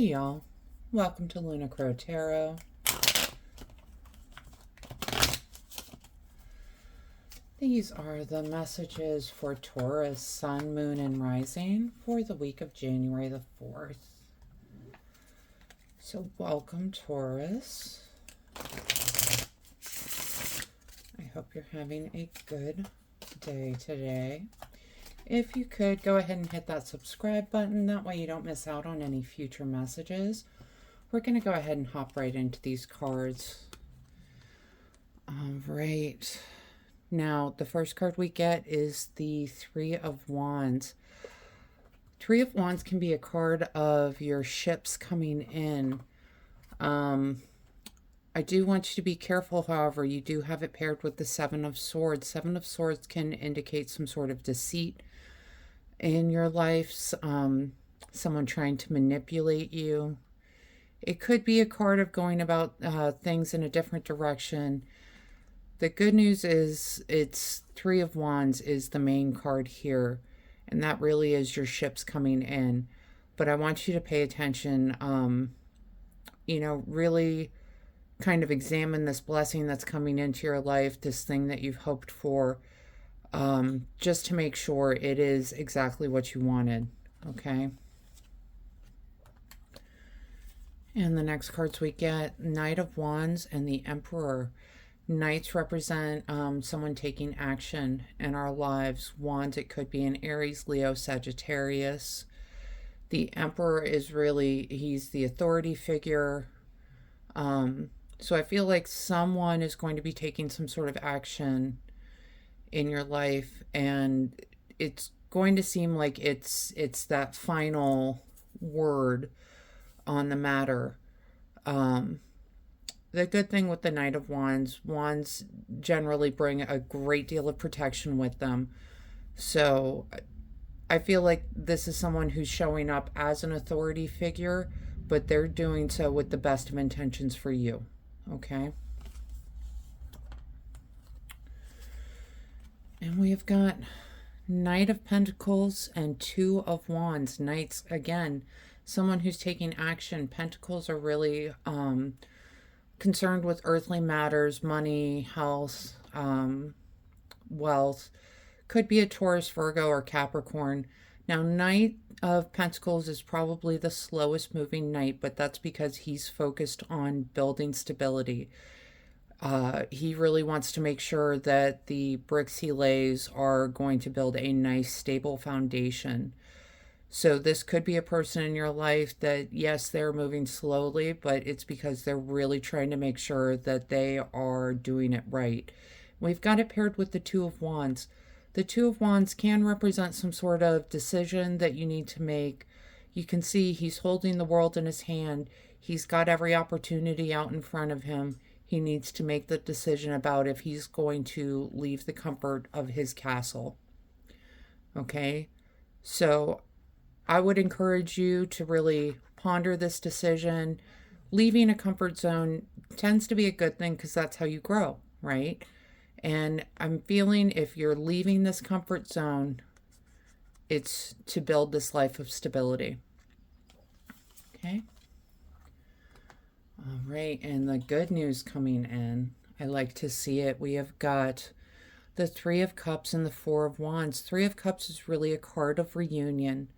y'all, welcome to Lunar Tarot. These are the messages for Taurus, Sun, Moon, and Rising for the week of January the 4th. So welcome, Taurus. I hope you're having a good day today. If you could, go ahead and hit that subscribe button. That way you don't miss out on any future messages. We're going to go ahead and hop right into these cards. All right. Now, the first card we get is the Three of Wands. Three of Wands can be a card of your ships coming in. I do want you to be careful, however. You do have it paired with the Seven of Swords. Seven of Swords can indicate some sort of deceit in your life, someone trying to manipulate you. It could be a card of going about things in a different direction. The good news is it's Three of Wands is the main card here, and that really is your ships coming in. But I want you to pay attention, really kind of examine this blessing that's coming into your life, this thing that you've hoped for, just to make sure it is exactly what you wanted, okay? And the next cards we get, Knight of Wands and the Emperor. Knights represent someone taking action in our lives. Wands, it could be an Aries, Leo, Sagittarius. The Emperor is really, he's the authority figure. So I feel like someone is going to be taking some sort of action in your life, and it's going to seem like it's that final word on the matter. The good thing with the Knight of Wands, Wands generally bring a great deal of protection with them. So I feel like this is someone who's showing up as an authority figure, but they're doing so with the best of intentions for you, okay? And we have got Knight of Pentacles and Two of Wands. Knights, again, someone who's taking action. Pentacles are really concerned with earthly matters, money, health, wealth. Could be a Taurus, Virgo, or Capricorn. Now, Knight of Pentacles is probably the slowest moving knight, but that's because he's focused on building stability. He really wants to make sure that the bricks he lays are going to build a nice, stable foundation. So this could be a person in your life that, yes, they're moving slowly, but it's because they're really trying to make sure that they are doing it right. We've got it paired with the Two of Wands. The Two of Wands can represent some sort of decision that you need to make. You can see he's holding the world in his hand. He's got every opportunity out in front of him. He needs to make the decision about if he's going to leave the comfort of his castle. Okay? So I would encourage you to really ponder this decision. Leaving a comfort zone tends to be a good thing because that's how you grow, right? And I'm feeling if you're leaving this comfort zone, it's to build this life of stability. Okay? All right, and the good news coming in, I like to see it. We have got the Three of Cups and the Four of Wands. Three of Cups is really a card of reunion.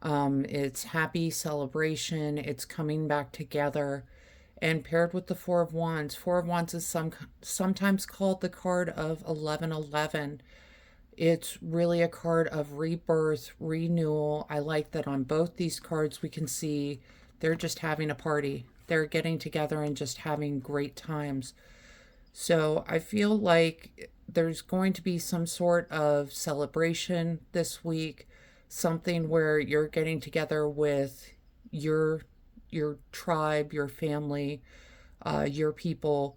It's happy celebration. It's coming back together. And paired with the Four of Wands. Four of Wands is sometimes called the card of 1111. It's really a card of rebirth, renewal. I like that on both these cards we can see they're just having a party. They're getting together and just having great times. So I feel like there's going to be some sort of celebration this week. Something where you're getting together with your tribe, your family, your people,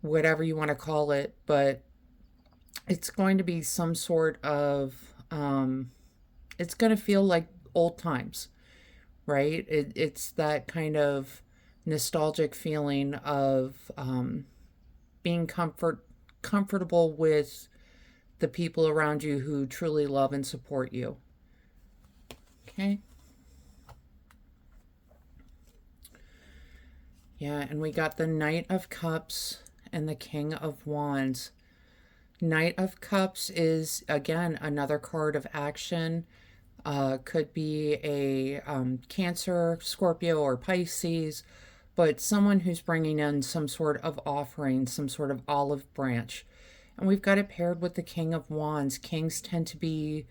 whatever you want to call it, but it's going to be some sort of, it's going to feel like old times, right? It's that kind of nostalgic feeling of being comfortable with the people around you who truly love and support you. Okay. Yeah, and we got the Knight of Cups and the King of Wands. Knight of Cups is, again, another card of action. Could be a Cancer, Scorpio, or Pisces, but someone who's bringing in some sort of offering, some sort of olive branch. And we've got it paired with the King of Wands. Kings tend to be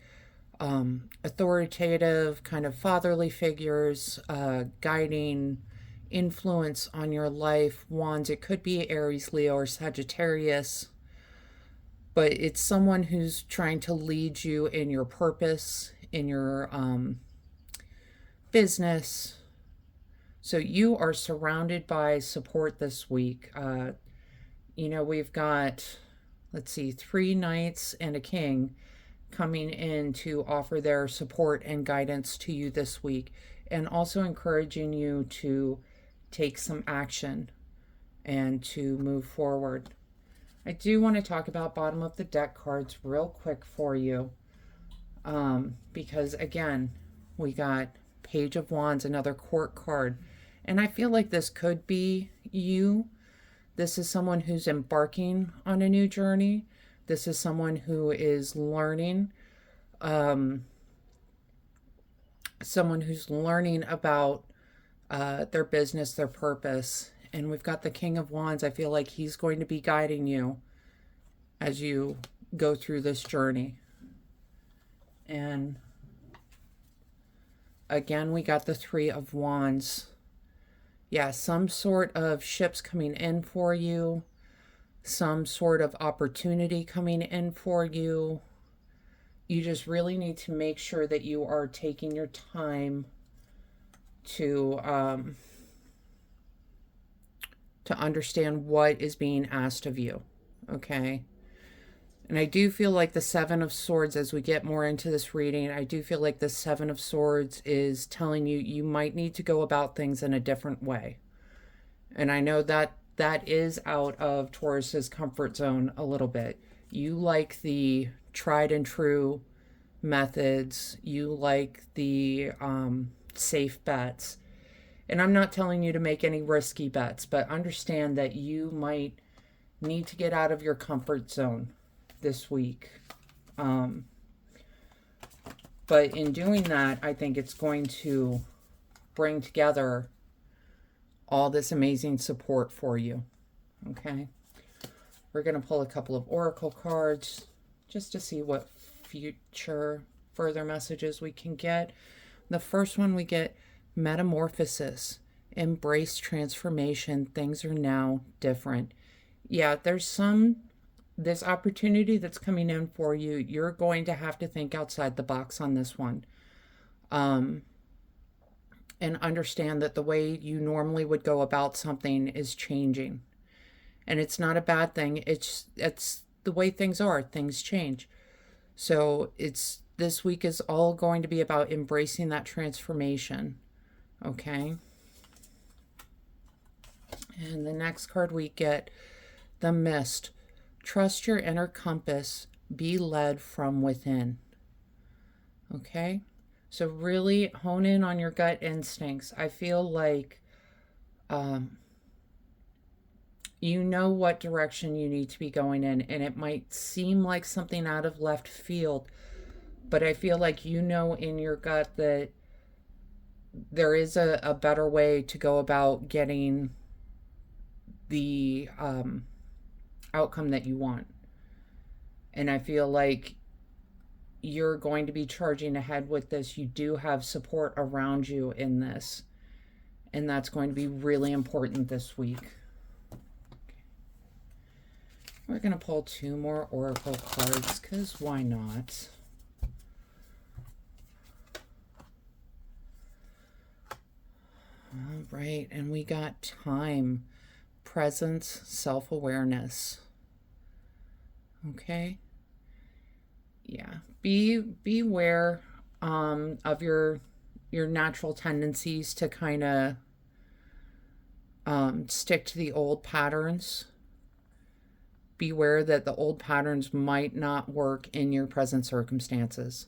authoritative, kind of fatherly figures, guiding influence on your life. Wands, it could be Aries, Leo, or Sagittarius, but it's someone who's trying to lead you in your purpose, in your business. So you are surrounded by support this week. We've got, let's see, 3 knights and a king coming in to offer their support and guidance to you this week, and also encouraging you to take some action and to move forward. I do want to talk about bottom of the deck cards real quick for you, because again, we got Page of Wands, another court card, and I feel like this could be you. This is someone who's embarking on a new journey. This is someone who is learning, someone who's learning about their business, their purpose. And we've got the King of Wands. I feel like he's going to be guiding you as you go through this journey. And again, we got the Three of Wands. Yeah, some sort of ships coming in for you, some sort of opportunity coming in for you. You just really need to make sure that you are taking your time to understand what is being asked of you, okay? And I do feel like the Seven of Swords, as we get more into this reading, I do feel like the Seven of Swords is telling you you might need to go about things in a different way. And I know that that is out of Taurus's comfort zone a little bit. You like the tried and true methods. You like the safe bets. And I'm not telling you to make any risky bets, but understand that you might need to get out of your comfort zone this week. But in doing that, I think it's going to bring together all this amazing support for you. Okay? We're going to pull a couple of oracle cards just to see what future further messages we can get. The first one we get metamorphosis, embrace transformation. Things are now different. Yeah, there's this opportunity that's coming in for you. You're going to have to think outside the box on this one. And understand that the way you normally would go about something is changing. And it's not a bad thing. It's the way things are. Things change. So this week is all going to be about embracing that transformation. Okay? And the next card we get, the Mist. Trust your inner compass. Be led from within. Okay? So really hone in on your gut instincts. I feel like you know what direction you need to be going in, and it might seem like something out of left field, but I feel like you know in your gut that there is a better way to go about getting the outcome that you want. And I feel like you're going to be charging ahead with this. You do have support around you in this, and that's going to be really important this week. We're going to pull 2 more oracle cards, because why not? All right, and we got time, presence, self-awareness. Okay? Yeah, beware of your natural tendencies to kind of stick to the old patterns. Beware that the old patterns might not work in your present circumstances.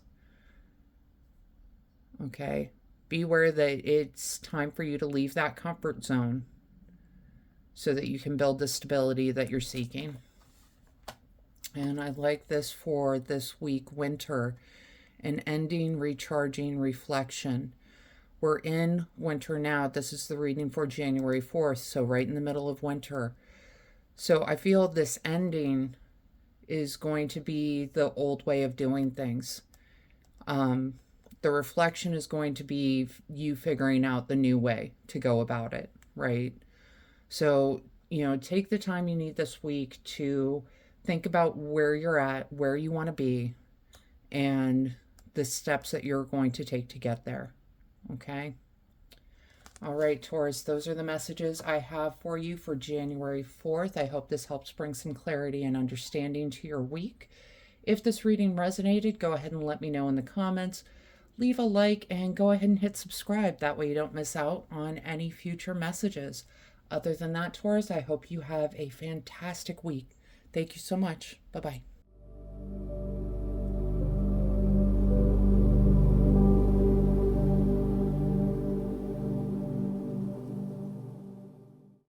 Okay? Beware that it's time for you to leave that comfort zone so that you can build the stability that you're seeking. And I like this for this week, winter, an ending, recharging, reflection. We're in winter now. This is the reading for January 4th, so right in the middle of winter. So I feel this ending is going to be the old way of doing things. The reflection is going to be you figuring out the new way to go about it, right? So, take the time you need this week to think about where you're at, where you want to be, and the steps that you're going to take to get there. Okay? All right, Taurus, those are the messages I have for you for January 4th. I hope this helps bring some clarity and understanding to your week. If this reading resonated, go ahead and let me know in the comments. Leave a like and go ahead and hit subscribe. That way you don't miss out on any future messages. Other than that, Taurus, I hope you have a fantastic week. Thank you so much. Bye-bye.